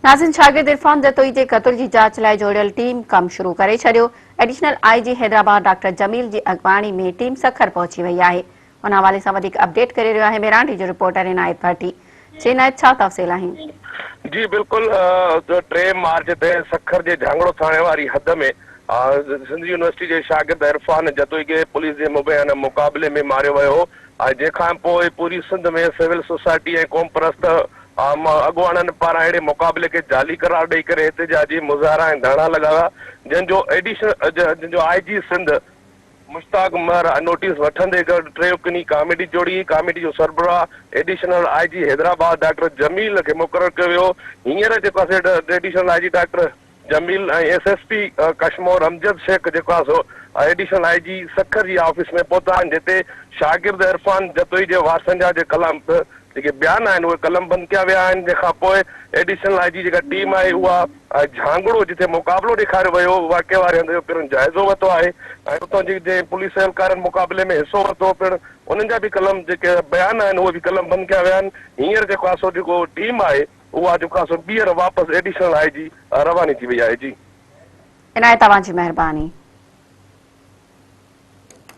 नाज़िन शागिर्द इरफान जतोई जे क़त्ल जी जांच लाइ जोड़ियल टीम कम शुरू करे छॾियो। Additional IG Hyderabad doctor Jameel G Agwani में टीम सखर पहुची वई आहे। उन हवाले सां वधीक अपडेट करे रहियो आहे मेरांडी जो रिपोर्टर عنايت भट्टी। عنايت छा तफ़सील आहिनि? जी बिल्कुल 3 मार्च ते सखर जे झांगड़ो थाणे वारी हद में सिंध यूनिवर्सिटी जे शागिर्द इरफान जतोई खे पुलिस जे मुबैना मुक़ाबले में मारियो वियो हो। जंहिंखां पोइ पूरी सिंध में सिविल सोसाइटी ऐं क़ौम परस्त अॻुवाणनि पारां अहिड़े मुक़ाबले खे जाली करार ॾेई करे एहतिजाजी मुज़ाहरा ऐं धरना लॻाया, जंहिंजो आईजी सिंध मुश्ताक उमर नोटिस वठंदे गॾु टे किनी कमेटी जोड़ी। कमेटी जो सरबराह additional IG Hyderabad doctor Jameel खे मुक़ररु कयो वियो। हींअर जेको आहे एडिशनल आईजी डॉक्टर जमील ऐं एसएसपी कश्मोर अमजद शेख जेको आहे सो एडिशनल आईजी सखर जी ऑफिस में पहुता आहिनि, जिते शागिर्द इरफान जतोई जे वारसनि जा कलम जेके बयान आहिनि उहे कलम बंदि कया विया आहिनि। जंहिंखां पोइ एडिशनल आईजी जेका टीम आहे उहा झांगड़ो जिते मुक़ाबलो ॾेखारियो वियो वाक़े वारे हंधि जो पिणु जाइज़ो वरितो आहे ऐं उतां जे पुलिस एहलकारनि मुक़ाबले में हिसो वरितो पिणु उन्हनि जा बि कलम जेके बयान आहिनि उहे बि कलम बंदि कया विया आहिनि। हींअर जेको आहे सो जेको टीम आहे उहा जेको आहे सो ॿीहर वापसि एडिशनल आईजी रवानी थी वई आहे। जी عنايت तव्हांजी महिरबानी।